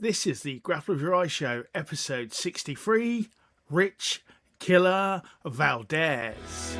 This is the Grappler Show, episode 63, Rich Killer Valdez.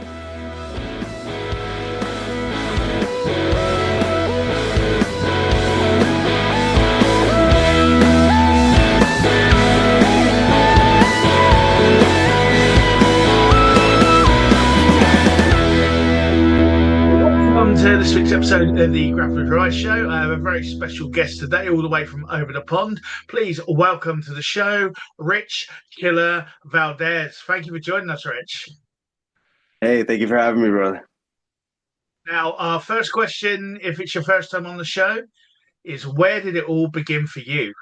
Welcome to this week's episode of the Grappler Show. I have a very special guest today, all the way from over the pond. Please welcome to the show, Rich Killer Valdez. Thank you for joining us, Rich. Hey, thank you for having me, brother. Now, our first question, if it's your first time on the show, is where did it all begin for you?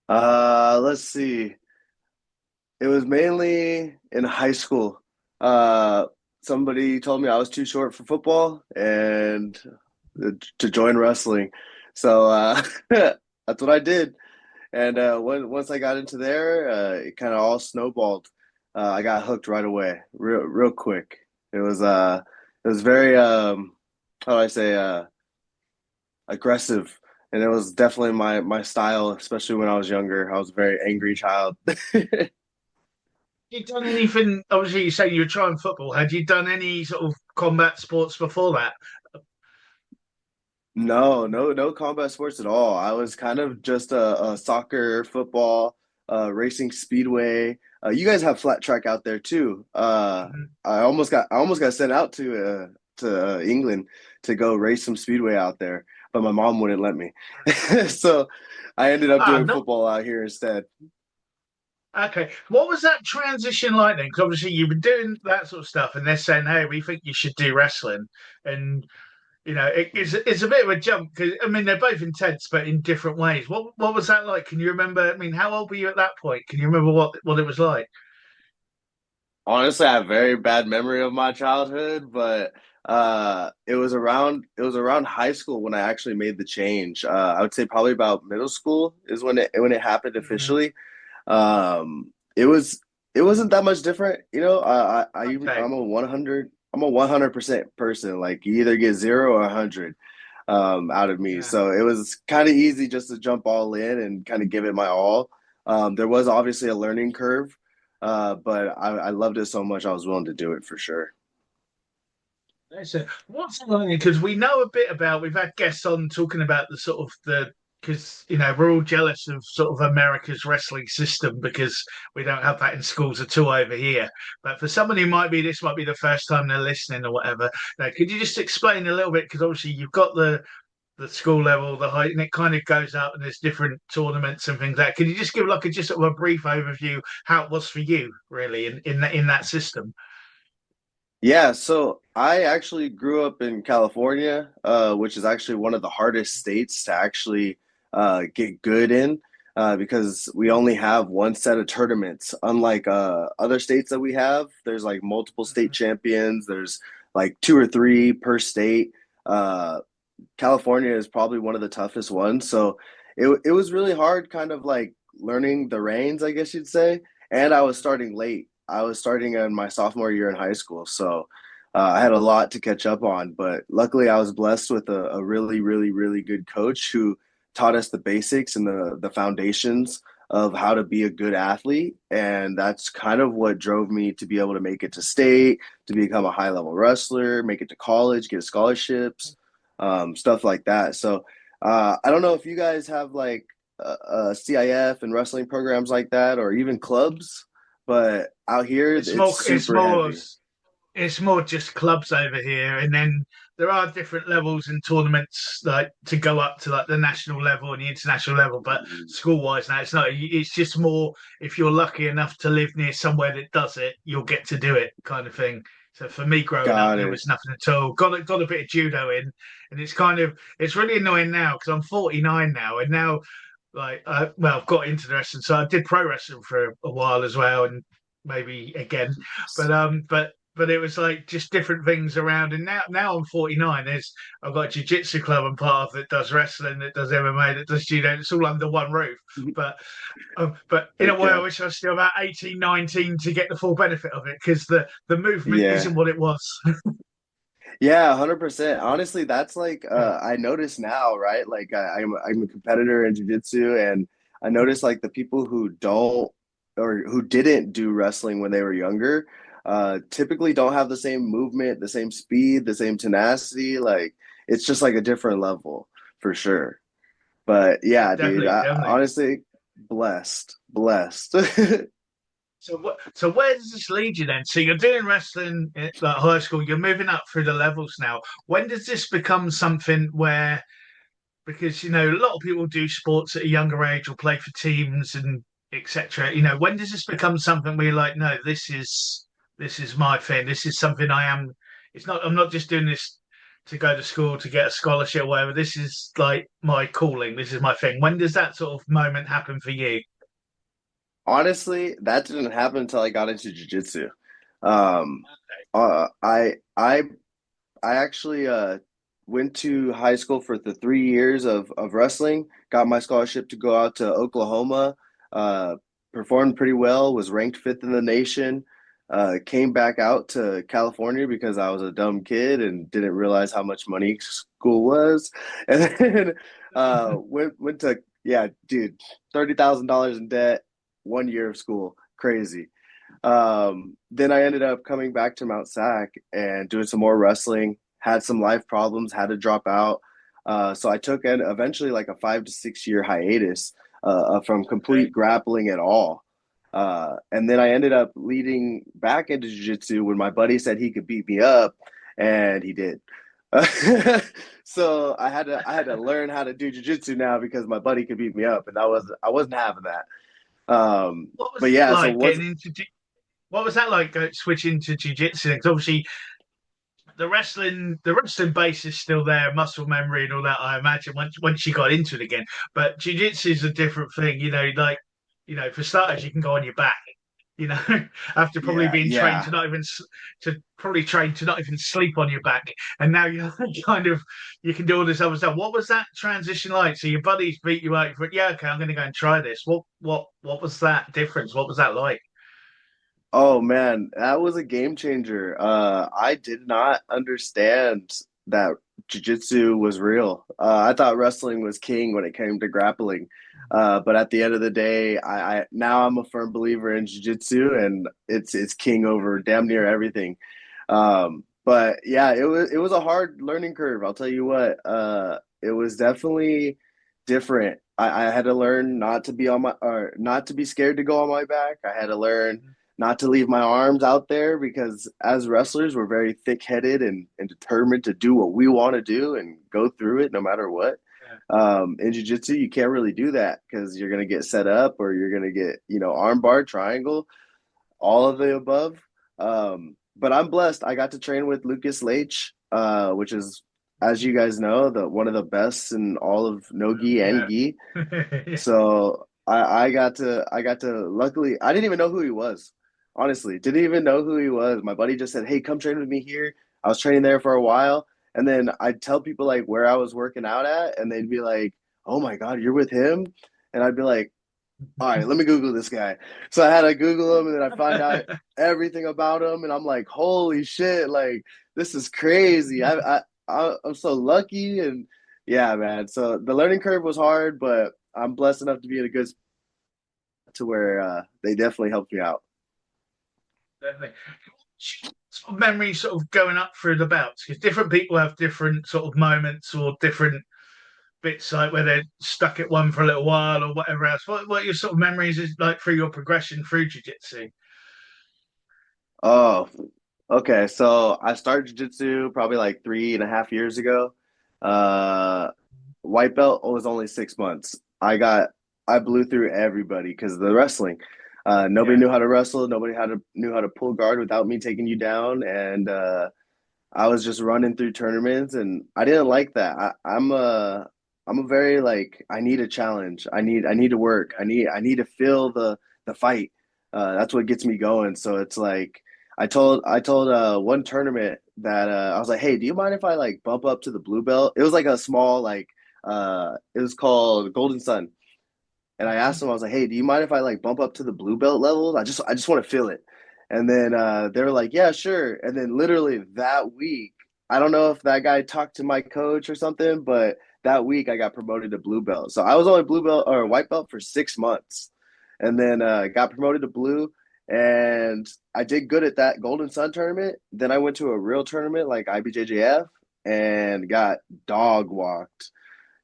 Let's see. It was mainly in high school. Uh, Somebody told me I was too short for football and to join wrestling. So that's what I did. And once I got into there, it kind of all snowballed. I got hooked right away, real quick. It was very how do I say aggressive, and it was definitely my style, especially when I was younger. I was a very angry child. You done anything? Obviously, you say you were trying football. Had you done any sort of combat sports before that? No combat sports at all. I was kind of just a soccer, football, racing speedway. You guys have flat track out there too. Mhm. I almost got sent out to England to go race some speedway out there, but my mom wouldn't let me. So I ended up doing No. football out here instead. Okay. What was that transition like then? Because obviously you've been doing that sort of stuff, and they're saying, "Hey, we think you should do wrestling," and it's a bit of a jump because I mean they're both intense, but in different ways. What was that like? Can you remember? I mean, how old were you at that point? Can you remember what it was like? Honestly, I have very bad memory of my childhood, but it was around high school when I actually made the change. I would say probably about middle school is when it happened Mhm. officially. It wasn't that much different, you know. Okay. I'm a 100% person. Like you either get 0 or 100 out of me. Yeah. So it was kind of easy just to jump all in and kind of give it my all. There was obviously a learning curve, but I loved it so much I was willing to do it for sure. So what's it like? Because we know a bit about, we've had guests on talking about the sort of because we're all jealous of sort of America's wrestling system because we don't have that in schools at all over here. But for someone who this might be the first time they're listening or whatever. Now, could you just explain a little bit? Because obviously you've got the school level, the height, and it kind of goes up, and there's different tournaments and things like that. Can you just give like a just sort of a brief overview how it was for you, really, in that system? Yeah, so I actually grew up in California, which is actually one of the hardest states to actually get good in, because we only have one set of tournaments. Unlike other states that we have, there's like multiple state champions. There's like two or three per state. Uh, California is probably one of the toughest ones. So it was really hard, kind of like learning the reins, I guess you'd say. And I was starting late. I was starting in my sophomore year in high school, so I had a lot to catch up on. But luckily, I was blessed with a really, really, really good coach who taught us the basics and the foundations of how to be a good athlete. And that's kind of what drove me to be able to make it to state, to become a high level wrestler, make it to college, get scholarships, stuff like that. So I don't know if you guys have like CIF and wrestling programs like that, or even clubs, but out here It's it's more, it's super more, heavy. it's more just clubs over here, and then there are different levels and tournaments like to go up to like the national level and the international level. But school wise now, it's not. It's just more if you're lucky enough to live near somewhere that does it, you'll get to do it, kind of thing. So for me, growing up, Got there it. was nothing at all. Got a bit of judo in, and it's really annoying now because I'm 49 now, and now I've got into the wrestling, so I did pro wrestling for a while as well, and maybe again, but it was like just different things around. And now I'm 49. I've got a jiu-jitsu club I'm part of that does wrestling, that does MMA, that does judo. It's all under one roof. But in a Heck way, I yeah. wish I was still about 18, 19 to get the full benefit of it because the movement Yeah. isn't what it was. Yeah, 100%. Honestly, that's like I notice now, right? Like I'm a competitor in jiu-jitsu, and I notice like the people who don't or who didn't do wrestling when they were younger, typically don't have the same movement, the same speed, the same tenacity. Like it's just like a different level for sure. But Yeah, yeah, dude, definitely, I definitely. honestly blessed. So what? So where does this lead you then? So you're doing wrestling at like high school. You're moving up through the levels now. When does this become something where, because a lot of people do sports at a younger age or play for teams and etc. When does this become something where you're like, no, this is my thing. This is something I am. It's not. I'm not just doing this to go to school to get a scholarship or whatever. This is like my calling. This is my thing. When does that sort of moment happen for you? Honestly, that didn't happen until I got into jiu-jitsu. Um, uh, I I I actually went to high school for the 3 years of wrestling, got my scholarship to go out to Oklahoma, uh, performed pretty well, was ranked fifth in the nation, came back out to California because I was a dumb kid and didn't realize how much money school was. And then went to, yeah, dude, $30,000 in debt, 1 year of school. Crazy. Then I ended up coming back to Mount Sac and doing some more wrestling. Had some life problems, had to drop out. So I took an eventually like a 5 to 6 year hiatus from Okay. complete grappling at all. And then I ended up leading back into jiu-jitsu when my buddy said he could beat me up, and he did. So I had to learn how to do jiu-jitsu now because my buddy could beat me up, and I wasn't having that. What was But it yeah, so like once getting into? What was that like switching to jiu-jitsu? Because obviously the wrestling base is still there, muscle memory and all that. I imagine once you got into it again, but jiu-jitsu is a different thing. Like for starters, you can go on your back. After probably Yeah, being trained yeah. to not even sleep on your back, and now you're kind of you can do all this other stuff. What was that transition like? So your buddies beat you out. Yeah, okay, I'm going to go and try this. What was that difference? What was that like? Oh man, that was a game changer. I did not understand that jiu-jitsu was real. I thought wrestling was king when it came to grappling. But at the end of the day, I now I'm a firm believer in jiu-jitsu, and it's king over damn near everything. But yeah, it was a hard learning curve. I'll tell you what. It was definitely different. I had to learn not to be on my or not to be scared to go on my back. I had to learn not to leave my arms out there because as wrestlers, we're very thick-headed and determined to do what we want to do and go through it no matter what. Yeah, In jiu-jitsu, you can't really do that because you're going to get set up or you're going to get, armbar, triangle, all of the above. But I'm blessed. I got to train with Lucas Leitch, which is, as you guys know, the one of the best in all of no gi and yeah. gi. So I got to luckily I didn't even know who he was. Honestly, didn't even know who he was. My buddy just said, "Hey, come train with me here." I was training there for a while, and then I'd tell people like where I was working out at, and they'd be like, "Oh my God, you're with him?" And I'd be like, "All right, let me Google this guy." So I had to Google him, and then I find out everything about him, and I'm like, "Holy shit! Like this is crazy." I'm so lucky, and yeah, man. So the learning curve was hard, but I'm blessed enough to be in a good to where they definitely helped me out. Definitely. Sort of memory sort of going up through the belts because different people have different sort of moments or different bits like where they're stuck at one for a little while or whatever else. What your sort of memories is like through your progression through jiu-jitsu? Oh, okay. So I started jiu-jitsu probably like 3.5 years ago. Uh, White belt was only 6 months. I blew through everybody because of the wrestling. Nobody Yeah. knew how to wrestle. Nobody knew how to pull guard without me taking you down, and I was just running through tournaments, and I didn't like that. I'm a very like I need a challenge. I need to work. I need to feel the fight. That's what gets me going. So it's like I told one tournament that I was like, hey, do you mind if I like bump up to the blue belt? It was like a small like it was called Golden Sun. And I asked them, I was like, hey, do you mind if I like bump up to the blue belt levels? I just want to feel it. And then they were like, yeah, sure. And then literally that week, I don't know if that guy talked to my coach or something, but that week I got promoted to blue belt. So I was only blue belt or white belt for 6 months, and then got promoted to blue. And I did good at that Golden Sun tournament. Then I went to a real tournament like IBJJF and got dog walked,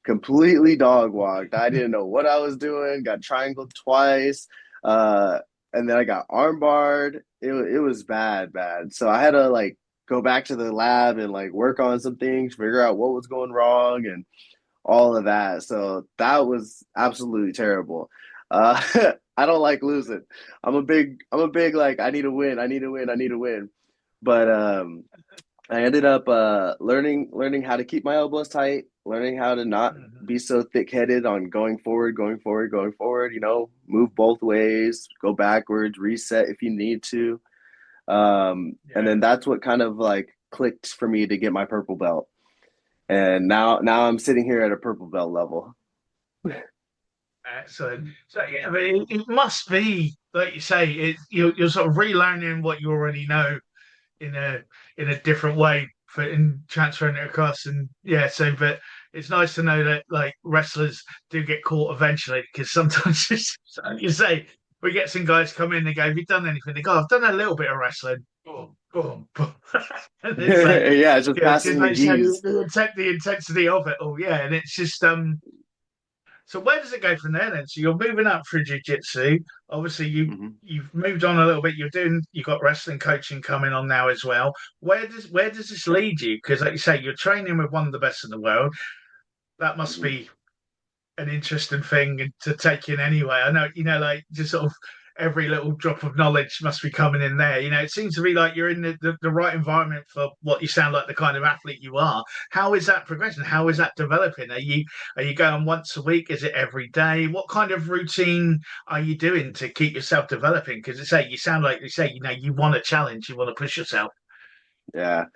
completely dog walked. I didn't know what I was doing. Got triangled twice, uh, and then I got arm barred. It was bad, bad. So I had to like go back to the lab and like work on some things, figure out what was going wrong, and all of that. So that was absolutely terrible. Uh, I don't like losing. I'm a big like I need to win. I need to win. I need to win. But I ended up learning how to keep my elbows tight, learning how to not Mhm. be so thick-headed on going forward, going forward, going forward. Move both ways, go backwards, reset if you need to. And Yeah. then that's what kind of like clicked for me to get my purple belt. And now I'm sitting here at a purple belt level. Excellent. So yeah, but it must be like you say, you're sort of relearning what you already know in a different way for in transferring it across. And yeah, so but it's nice to know that like wrestlers do get caught eventually because sometimes it's, like you say we get some guys come in, they go, "Have you done anything?" They go, "I've done a little bit of wrestling." Boom, boom, boom. And it's like, Yeah, it's just yeah, because passing the like you said, keys. the intensity of it all, yeah, and it's just so where does it go from there then? So you're moving up through jiu-jitsu. Obviously, Mhm. you've moved on a little bit. You've got wrestling coaching coming on now as well. Where does this lead you? Because like you say, you're training with one of the best in the world. That must Mhm. be an interesting thing to take in anyway. I know, like just sort of every little drop of knowledge must be coming in there. It seems to be like you're in the right environment for what you sound like the kind of athlete you are. How is that progressing? How is that developing? Are you going once a week? Is it every day? What kind of routine are you doing to keep yourself developing? Because you sound like you say, you want a challenge, you want to push yourself. Yeah.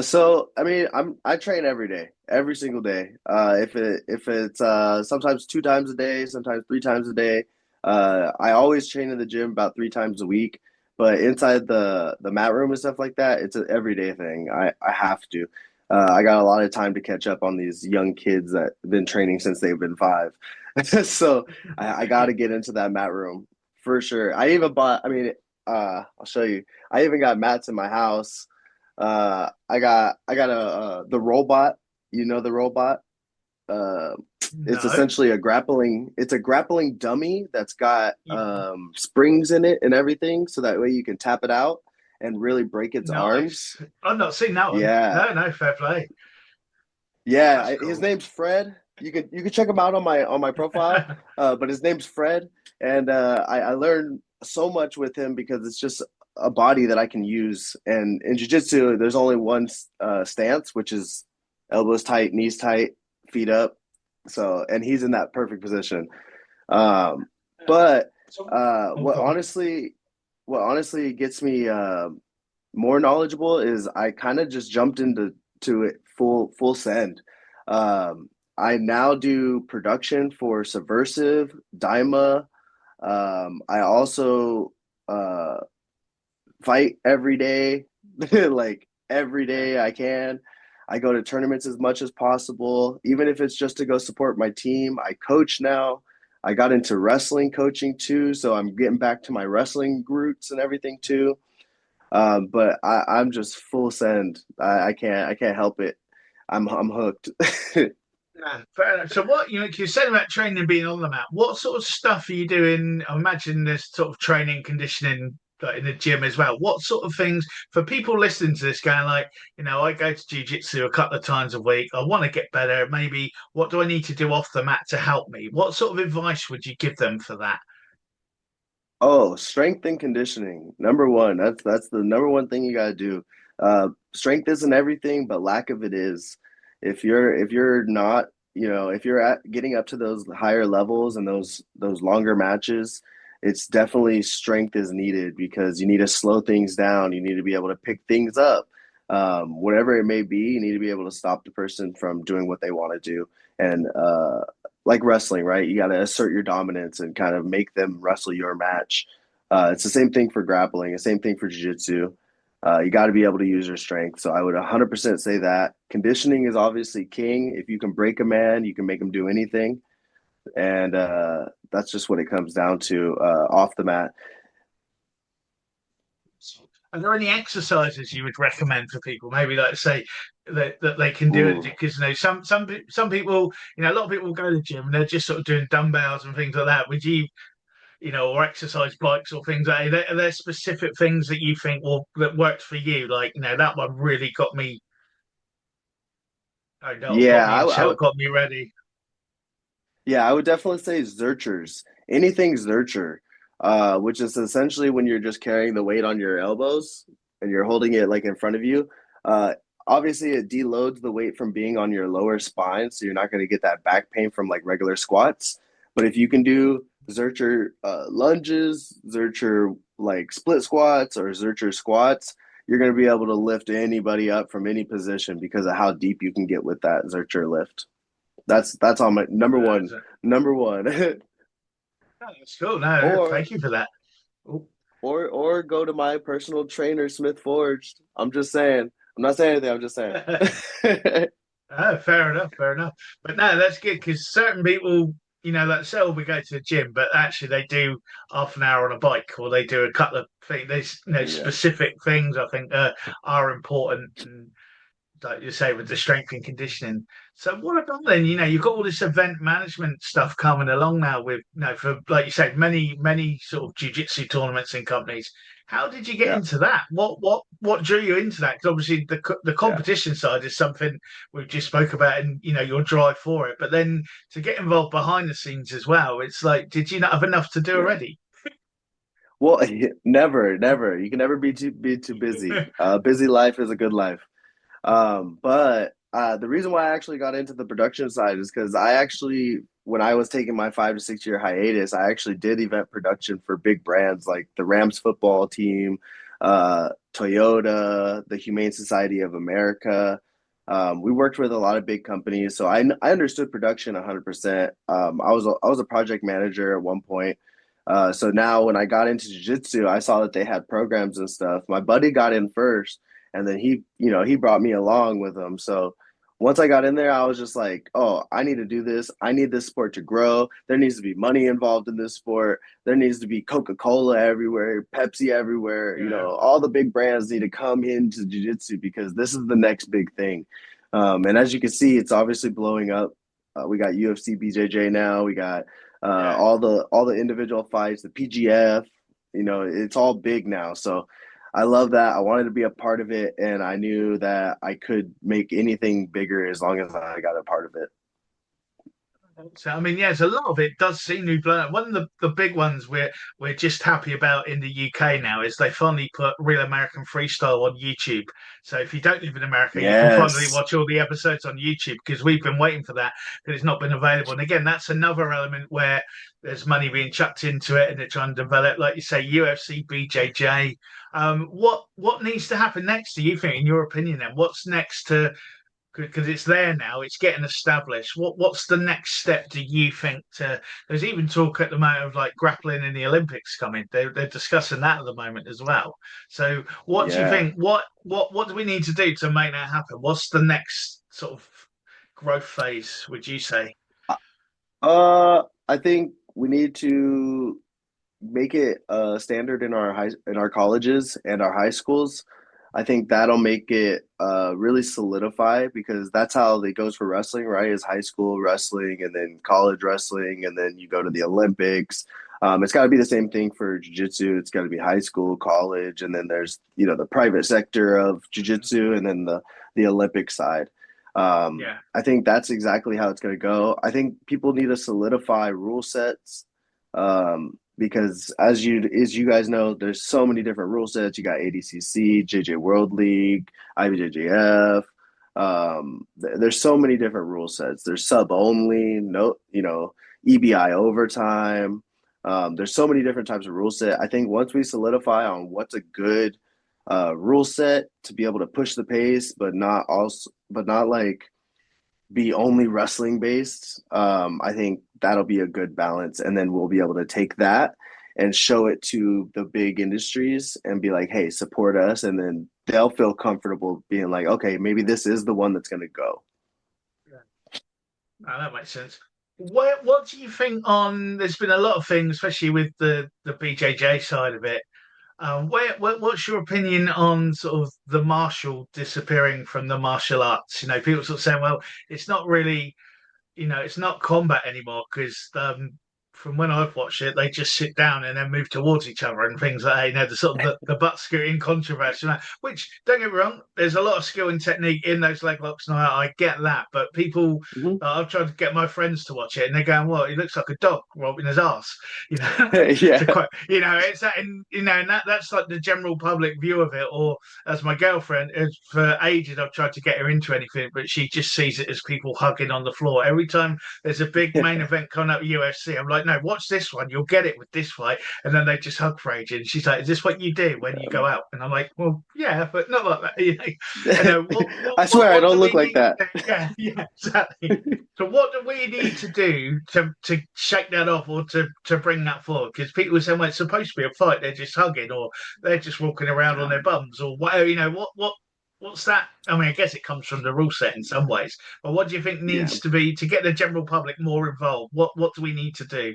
So I mean, I train every day, every single day. If it's sometimes 2 times a day, sometimes 3 times a day. I always train in the gym about 3 times a week, but inside the mat room and stuff like that, it's an everyday thing. I have to. I got a lot of time to catch up on these young kids that have been training since they've been 5. So I got to get into that mat room for sure. I even bought. I mean, I'll show you. I even got mats in my house. I got the robot. You know the robot. Uh, it's No. essentially a grappling. It's a grappling dummy that's got You, springs in it and everything, so that way you can tap it out and really break its arms. nice. I've not seen that one. Yeah, No, no, fair play. That's His cool. name's Fred. You could check him out on my profile. But his name's Fred, and I learned so much with him because it's just a body that I can use. And in jiu-jitsu, there's only one stance, which is elbows tight, knees tight, feet up. So, and he's in that perfect position. Um, but So, uh, oh, what go on. honestly, what honestly gets me more knowledgeable is I kind of just jumped into it full send. I now do production for Subversive, Daima. I also uh, fight every day, like every Yeah. day I can. I go to tournaments as much as possible, even if it's just to go support my team. I coach now. I got into wrestling coaching too, so I'm getting back to my wrestling roots and everything too. But I'm just full send. I can't help it. I'm hooked. Yeah, fair enough. So what you said about training and being on the mat. What sort of stuff are you doing? I imagine there's sort of training, conditioning like in the gym as well. What sort of things for people listening to this going like, I go to jiu-jitsu a couple of times a week. I want to get better. Maybe what do I need to do off the mat to help me? What sort of advice would you give them for that? Oh, strength and conditioning. Number one. That's the number one thing you gotta do. Strength isn't everything, but lack of it is. If you're not, if you're at getting up to those higher levels and those longer matches, it's definitely strength is needed because you need to slow things down. You need to be able to pick things up. Whatever it may be, you need to be able to stop the person from doing what they want to do. And like wrestling, right? You got to assert your dominance and kind of make them wrestle your match. It's the same thing for grappling, the same thing for jiu-jitsu. You got to be able to use your strength. So I would 100% say that conditioning is obviously king. If you can break a man, you can make him do anything, and that's just what it comes down to off the mat. Are there any exercises you would recommend for people? Maybe like say that they can do it Ooh. because some people a lot of people go to the gym and they're just sort of doing dumbbells and things like that. Would you or exercise bikes or things like that? Are there specific things that you think that worked for you? Like that one really got me. Oh no, got Yeah, me in I shape, would. got me ready. Yeah, I would definitely say Zerchers. Anything Zercher, which is essentially when you're just carrying the weight on your elbows and you're holding it like in front of you. Uh, Obviously, it deloads the weight from being on your lower spine, so you're not going to get that back pain from like regular squats. But if you can do Zercher lunges, Zercher like split squats, or Zercher squats, you're going to be able to lift anybody up from any position because of how deep you can get with that Zercher lift. That's on my number one. So, Number one. oh, that's cool. No, or thank you for that. Oh. or go to my personal trainer, Smith Forged. I'm just saying. I'm not saying anything. I'm just saying. Oh, fair enough, fair enough. But no, that's good because certain people, like say, oh, we go to the gym, but actually they do half an hour on a bike or they do a couple of things. There's Yeah. specific things I think are important, and like you say with the strength and conditioning. So what about then? You've got all this event management stuff coming along now with for like you said, many sort of jiu-jitsu tournaments and companies. How did you get Yeah. into that? What drew you into that? Because obviously the Yeah. competition side is something we've just spoke about, and your drive for it. But then to get involved behind the scenes as well, it's like, did you not have enough to do Yeah. already? Well, never, never. You can never be too busy. Busy life is a good life. But the reason why I actually got into the production side is because I actually, when I was taking my 5 to 6 year hiatus, I actually did event production for big brands like the Rams football team, Toyota, the Humane Society of America. We worked with a lot of big companies, so I understood production 100%. I was a project manager at one point. So now when I got into jiu-jitsu, I saw that they had programs and stuff. My buddy got in first, and then he brought me along with him. So once I got in there, I was just like, oh, I need to do this. I need this sport to grow. There needs to be money involved in this sport. There needs to be Coca-Cola everywhere, Pepsi everywhere. Yeah, All the big brands need to come into jiu-jitsu because this is the next big thing. And as you can see, it's obviously blowing up. We got UFC BJJ now. We got yeah. all the individual fights, the PGF. It's all big now. So I love that. I wanted to be a part of it, and I knew that I could make anything bigger as long as I got a part of it. So I mean, yes, a lot of it does seem to be blown up. One of the big ones we're just happy about in the UK now is they finally put Real American Freestyle on YouTube. So if you don't live in America, you can finally Yes. watch all the episodes on YouTube because we've been waiting for that because it's not been available. And again, that's another element where there's money being chucked into it and they're trying to develop, like you say, UFC, BJJ. What needs to happen next? Do you think, in your opinion, then what's next to because it's there now, it's getting established. What's the next step do you think to there's even talk at the moment of like grappling in the Olympics coming. They're discussing that at the moment as well. So what do you Yeah. think? What do we need to do to make that happen? What's the next sort of growth phase, would you say? I think we need to make it a standard in our colleges and our high schools. I think that'll make it really solidify because that's how it goes for wrestling, right? Is high school wrestling and then college wrestling and then you go to the Olympics. It's got to be the same thing for jiu-jitsu. It's got to be high school, college, and then there's the private sector of jiu-jitsu and then the Olympic side. Yeah, I think that's exactly how it's going to go. I think people need to solidify rule sets because as you guys know, there's so many different rule sets. You got ADCC, JJ World League, IBJJF. There's so many different rule sets. There's sub only, no, EBI overtime. There's so many different types of rule set. I think once we solidify on what's a good rule set to be able to push the pace, but not like be only wrestling based. I think that'll be a good balance, and then we'll be able to take that and show it to the big industries and be like, hey, support us. And then they'll feel comfortable being like, okay, maybe this is the one that's going to go. Yeah. No, that makes sense. What do you think on? There's been a lot of things, especially with the BJJ side of it. What's your opinion on sort of the martial disappearing from the martial arts? You know, people sort of saying, well, it's not really, it's not combat anymore because from when I've watched it, they just sit down and then move towards each other and things like that. The sort of the butt scooting controversy, which don't get me wrong, there's a lot of skill and technique in those leg locks, and I get that. But people, Mm-hmm. I've tried to get my friends to watch it, and they're going, "Well, he looks like a dog robbing his ass," you know. To Yeah. quite, it's that, and that's like the general public view of it. Or as my girlfriend, for ages, I've tried to get her into anything, but she just sees it as people hugging on the floor every time there's a big main event coming up UFC. I'm like, no, watch this one. You'll get it with this fight. And then they just hug for ages. And she's like, is this what you do when you go out? And I'm like, well, yeah, but not like that. I swear I What don't do look we like need that. to do? Yeah, yeah, exactly. So what do we need to do to shake that off or to bring that forward? Because people are saying, well, it's supposed to be a fight. They're just hugging or they're just walking around on their bums or whatever. What's that? I mean, I guess it comes from the rule set in some ways. But what do you think Yeah. needs to be to get the general public more involved? What do we need to do?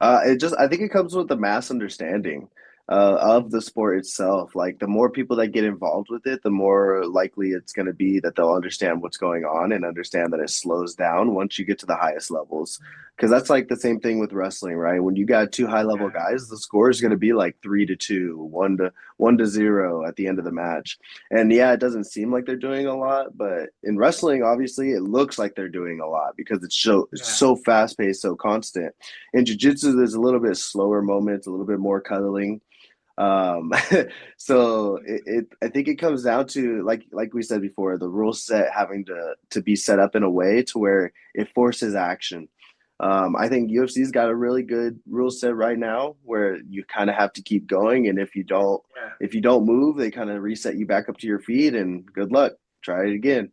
I think it comes with the mass understanding of the sport itself. Like the more people that get involved with it, the more likely it's going to be that they'll understand what's going on and understand that it slows down once you get to the highest levels. Because that's like the same thing with wrestling, right? When you got two high level Yeah, guys, the score is going to be like 3-2, 1-0 at the end of the match. And yeah, it doesn't seem like they're doing a lot, but in wrestling, obviously, it looks like they're doing a lot because it's yeah, so fast paced, so constant. In jiu-jitsu, there's a little bit slower moments, a little bit more cuddling. Um, so I think it comes down to like we said before, the rule set having to be set up in a way to where it forces action. I think UFC's got a really good rule set right now where you kind of have to keep going, and yeah, if you don't move, they kind of reset you back up to your feet, and good luck, try it again.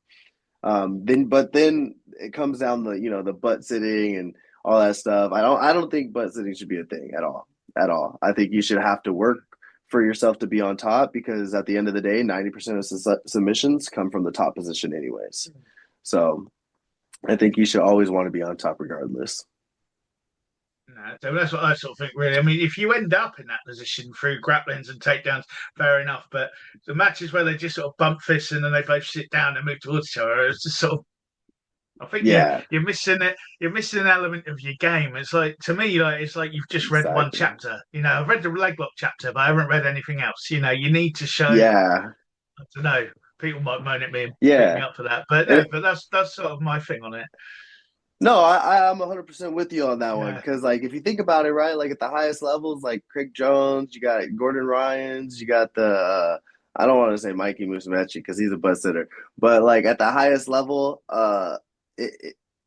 Then it comes down the butt sitting and all that stuff. I don't think butt sitting should be a thing at all. At all. I think you should have to work for yourself to be on top because at the end of the day, 90% of submissions come from the top position anyways. So I think you should always want to be on top regardless. no, so that's what I sort of think. Really, I mean, if you end up in that position through grapplings and takedowns, fair enough. But the matches where they just sort of bump fists and then they both sit down and move towards each other, it's just sort of I think Yeah, you're missing it. You're missing an element of your game. It's like to me, like it's like you've just read one exactly. chapter. I've read the leg lock chapter, but I haven't read anything else. You need to show. Yeah, I don't know. People might moan at me and beat me yeah. up for that, but And no. But that's sort of my thing on it. no, I'm 100% with you on that one Yeah, because, like, if you think about it, right, like at the highest levels, like Craig Jones, you got Gordon Ryan's, you got I don't want to say Mikey Musumeci because he's a butt sitter, but like at the highest level,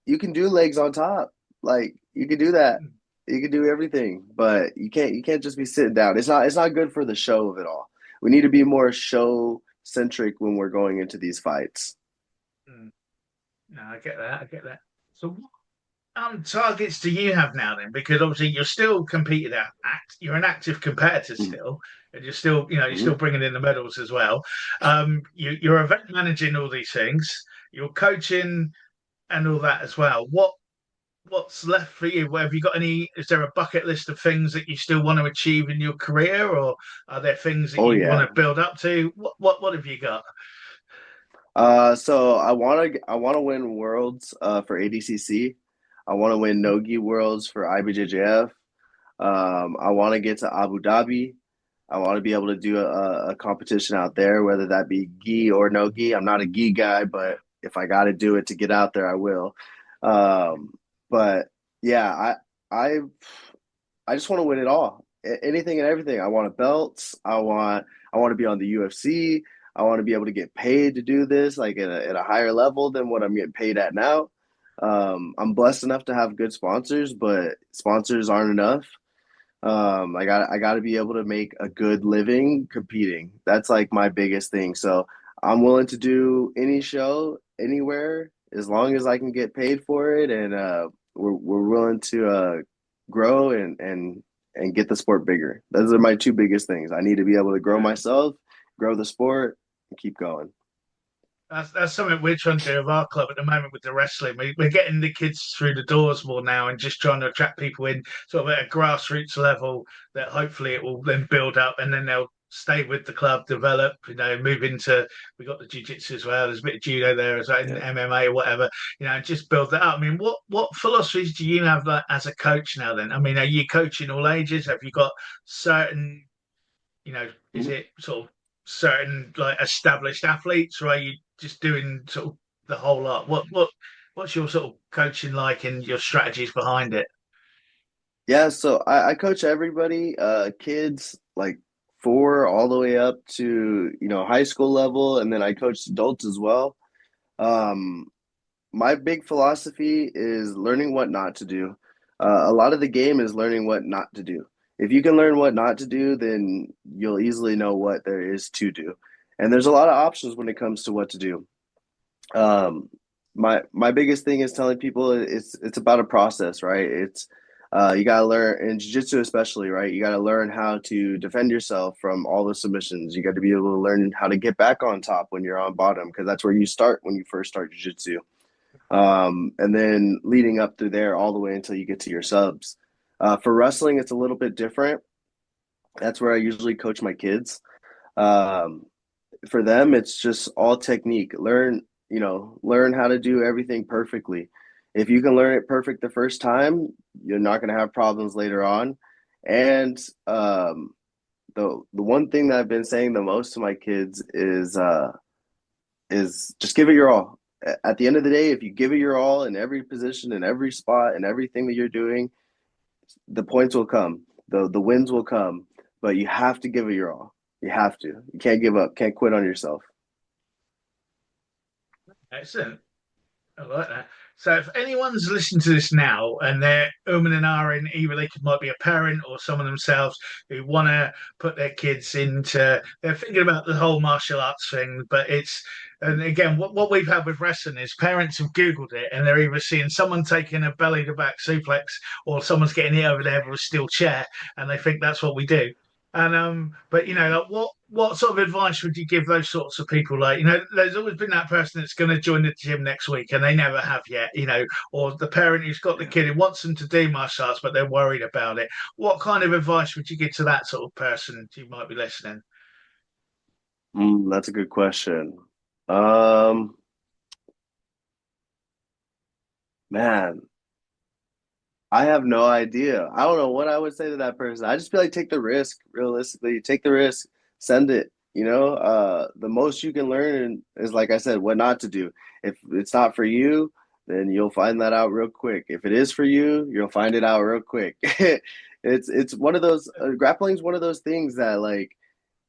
you can do legs on top, like you can do that, you can do everything, but you can't just be sitting down. It's not good for the show of it all. We need to be more show centric when we're going into these fights. mm. No, I get that. I get that. So, what targets do you have now then? Because obviously you're still competing at you're an active competitor still, and you're still you're Mm-hmm. still bringing in the medals as well. You're event managing all these things. You're coaching and all that as well. What's left for you? Have you got any? Is there a bucket list of things that you still want to achieve in your career, or are there things that Oh you want yeah. to build up to? What have you got? So I wanna win worlds for ADCC. I want to win Nogi worlds for IBJJF. I want to get to Abu Dhabi. I want to be able to do a competition out there, whether that be gi or no gi. I'm not a gi guy, but if I got to do it to get out there, I will. Um, but yeah, I I just want to win it all. Anything and everything. I want belts. I want to be on the UFC. I want to be able to get paid to do this like at a higher level than what I'm getting paid at now. I'm blessed enough to have good sponsors, but sponsors aren't enough. I got to be able to make a good living competing. That's like my biggest thing. So I'm willing to do any show anywhere as long as I can get paid for it, and we're willing to grow and and get the sport bigger. Those are my two biggest things. I need to be able to grow myself, grow the sport, and keep going. That's something we're trying to do with our club at the moment with the wrestling. We're getting the kids through the doors more now and just trying to attract people in sort of at a grassroots level that hopefully it will then build up and then they'll stay with the club, develop, move into we got the jiu-jitsu as well. There's a bit of judo there as well, and Yeah. MMA or whatever, and just build that up. I mean, what philosophies do you have like, as a coach now then? I mean, are you coaching all ages? Have you got certain is Mhm. it sort of certain like established athletes, or are you just doing sort of the whole lot? What's your sort of coaching like and your strategies behind it? Yeah, so I coach everybody, kids like four all the way up to, high school level, and then I coach adults as well. Um, my big philosophy is learning what not to do. A lot of the game is learning what not to do. If you can learn what not to do, then you'll easily know what there is to do. And there's a lot of options when it comes to what to do. Um, my biggest thing is telling people it's about a process, right? It's you gotta learn in jiu-jitsu especially, right? You gotta learn how to defend yourself from all the submissions. You got to be able to learn how to get back on top when you're on bottom, because that's where you start when you first start jiu-jitsu. And then leading up through there all the way until you get to your subs. For wrestling, it's a little bit different. That's where I usually coach my kids. Um, for them, it's just all technique. Learn how to do everything perfectly. If you can learn it perfect the first time, you're not going to have problems later on. And the one thing that I've been saying the most to my kids is just give it your all. At the end of the day, if you give it your all in every position, in every spot, and everything that you're doing, the points will come, the wins will come, but you have to give it your all. You have to. You can't give up. Can't quit on yourself. Excellent. I like that. So if anyone's listening to this now and they're umming and ahhing, either they might be a parent or someone themselves who want to put their kids into, they're thinking about the whole martial arts thing, but and again, what we've had with wrestling is parents have Googled it and they're either seeing someone taking a belly to back suplex or someone's getting hit over the head with a steel chair and they think that's what we do. And but like what sort of advice would you give those sorts of people? Like, there's always been that person that's going to join the gym next week and they never have yet, or the parent who's got the Yeah. kid who wants them to do martial arts, but they're worried about it. What kind of advice would you give to that sort of person who might be listening? That's a good question. Um, Man, I have no idea. I don't know what I would say to that person. I just feel like take the risk, realistically. Take the risk, send it. The most you can learn is, like I said, what not to do. If it's not for you, then you'll find that out real quick. If it is for you, you'll find it out real quick. It's one of those grappling is one of those things that, like,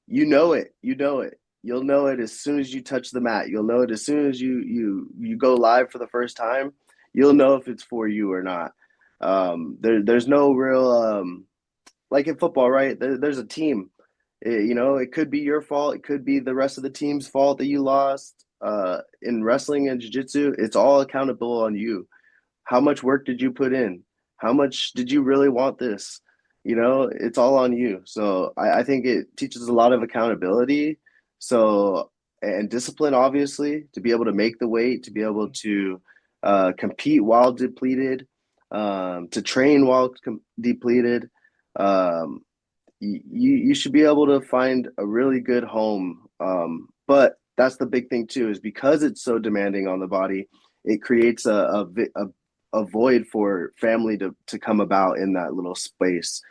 you know it. You'll know it as soon as you touch the mat. You'll know it as soon as you go live for the first time. You'll know if it's for you or not. There's no real like in football, right? There's a team. It could be your fault. It could be the rest of the team's fault that you lost. In wrestling and jiu-jitsu, it's all accountable on you. How much work did you put in? How much did you really want this? It's all on you. So I think it teaches a lot of accountability. So, and discipline, obviously, to be able to make the weight, to be able to compete while depleted, to train while depleted. Um, you should be able to find a really good home. But that's the big thing too, is because it's so demanding on the body, it creates a void for family to come about in that little space.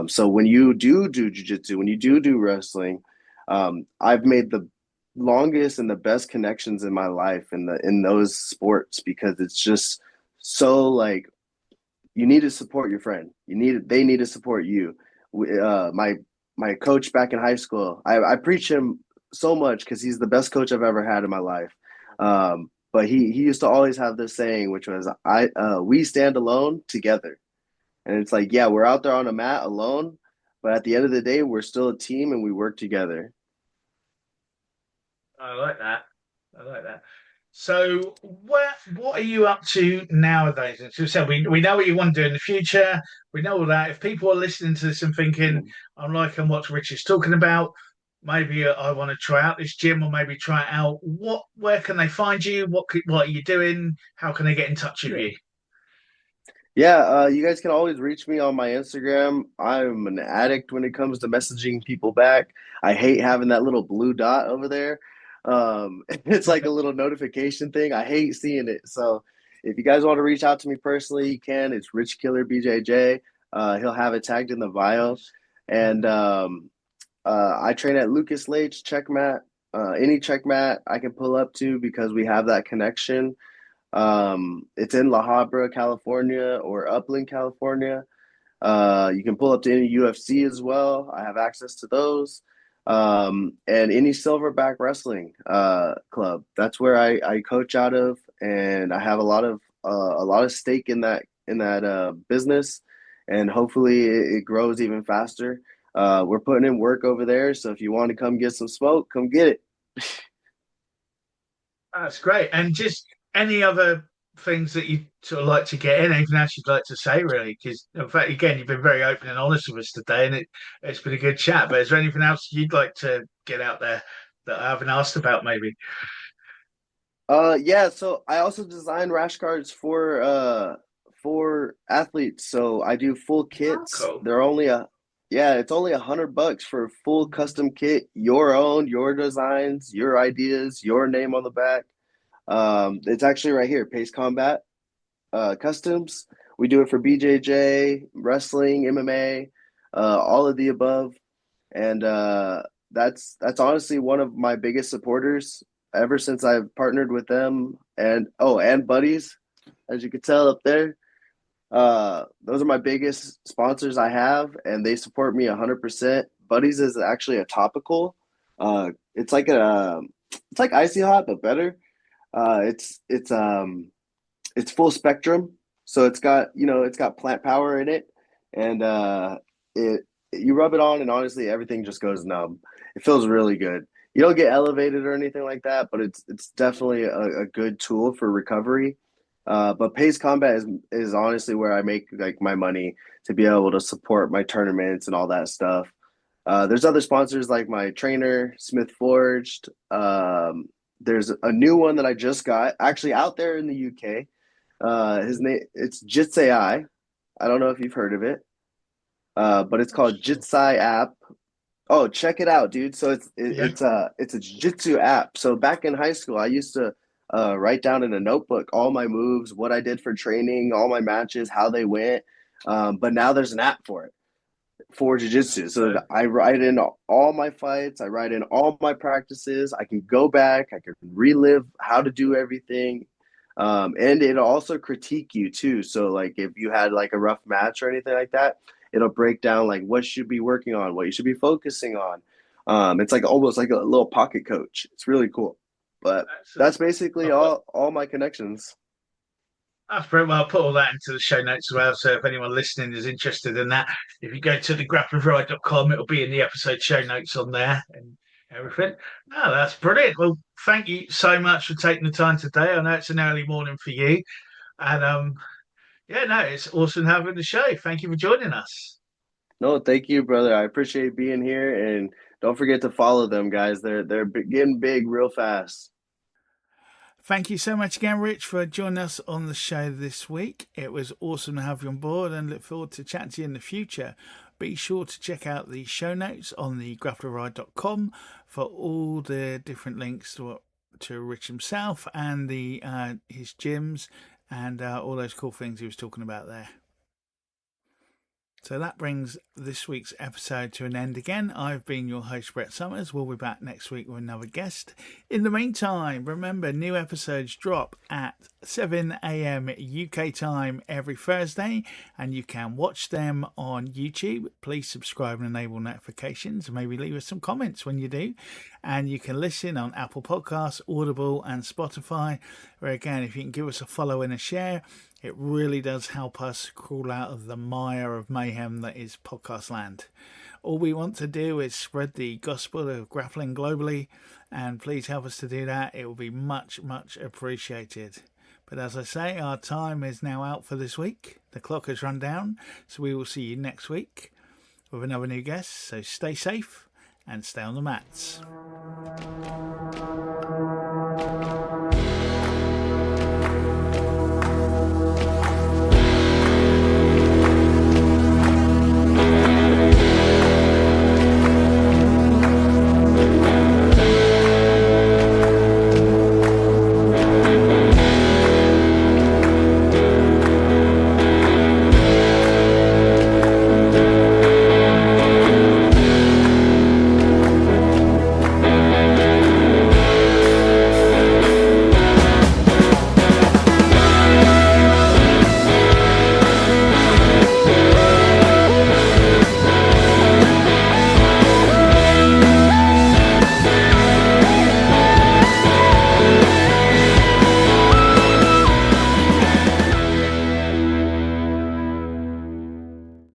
So when you do jujitsu, when you do wrestling, I've made the longest and the best connections in my life in those sports, because it's just so, like, you need to support your friend. They need to support you. My coach back in high school, I preach him so much because he's the best coach I've ever had in my life. But he used to always have this saying, which was, we stand alone together. And it's like, yeah, we're out there on a mat alone, but at the end of the day, we're still a team and we work together. I like that. I like that. So what are you up to nowadays? As you said, we know what you want to do in the future. We know all that. If people are listening to this and thinking, Mhm. I'm liking what Rich is talking about, maybe I want to try out this gym or maybe try it out. Where can they find you? What are you doing? How can they get in touch with Yeah. you? Yeah, you guys can always reach me on my Instagram. I'm an addict when it comes to messaging people back. I hate having that little blue dot over there. It's like a little notification thing. I hate seeing it. So if you guys want to reach out to me personally, you can. It's Rich Killer BJJ. He'll have it tagged in the bio. Nice. And I train at Lucas Lake's checkmat. Any checkmat I can pull up to because we have that connection. It's in La Habra, California, or Upland, California. You can pull up to any UFC as well. I have access to those. And any silverback wrestling club. That's where I coach out of, and I have a lot of stake in that business, and hopefully it grows even faster. We're putting in work over there, so if you want to come get some smoke, come get it. That's great. And just any other things that you sort of like to get in, anything else you'd like to say, really? Because in fact, again, you've been very open and honest with us today, and it's been a good chat. But is there anything else you'd like to get out there that I haven't asked about, maybe? Yeah, so I also design rash guards for athletes. So I do full Oh, kits. cool. They're only a Yeah, it's only $100 for a full custom kit, your own, your designs, your ideas, your name on the back. It's actually right here, Pace Combat Customs. We do it for BJJ, wrestling, MMA, all of the above. And that's honestly one of my biggest supporters ever since I've partnered with them. And oh, and Buddies, as you can tell up there. Those are my biggest sponsors I have, and they support me 100%. Buddies is actually a topical. It's like it's like Icy Hot but better. It's full spectrum, so it's got plant power in it, and it you rub it on, and honestly, everything just goes numb. It feels really good. You don't get elevated or anything like that, but it's definitely a good tool for recovery. But Pace Combat is honestly where I make like my money to be able to support my tournaments and all that stuff. There's other sponsors like my trainer, Smith Forged. There's a new one that I just got actually out there in the UK. His name it's Jitsai. I don't know if you've heard of it, but it's called Jitsai app. Oh, check it out, dude. So Yeah. it's a jiu-jitsu app. So back in high school, I used to write down in a notebook all my moves, what I did for training, all my matches, how they went. But now there's an app for it for jiu-jitsu. So So I write in all my fights, I write in all my practices. I can go back, I can relive how to do everything. And it'll also critique you too. So like if you had like a rough match or anything like that, it'll break down like what you should be working on, what you should be focusing on. It's like almost like a little pocket coach. It's really cool. But excellent. that's basically I'll put all my connections. That's very well. I'll put all that into the show notes as well. So if anyone listening is interested in that, if you go to the grapplerride.com, it'll be in the episode show notes on there and everything. No, that's brilliant. Well, thank you so much for taking the time today. I know it's an early morning for you. And yeah, no, it's awesome having the show. Thank you for joining us. No, thank you, brother. I appreciate being here, and don't forget to follow them, guys. They're getting big real fast. Thank you so much again, Rich, for joining us on the show this week. It was awesome to have you on board and look forward to chatting to you in the future. Be sure to check out the show notes on the grapplerride.com for all the different links to Rich himself and the his gyms and all those cool things he was talking about there. So that brings this week's episode to an end again. I've been your host, Brett Summers. We'll be back next week with another guest. In the meantime, remember, new episodes drop at 7 a.m. UK time every Thursday, and you can watch them on YouTube. Please subscribe and enable notifications, and maybe leave us some comments when you do. And you can listen on Apple Podcasts, Audible, and Spotify, where again, if you can give us a follow and a share, It really does help us crawl out of the mire of mayhem that is podcast land. All we want to do is spread the gospel of grappling globally, and please help us to do that. It will be much, much appreciated. But as I say, our time is now out for this week. The clock has run down, so we will see you next week with another new guest. So stay safe and stay on the mats.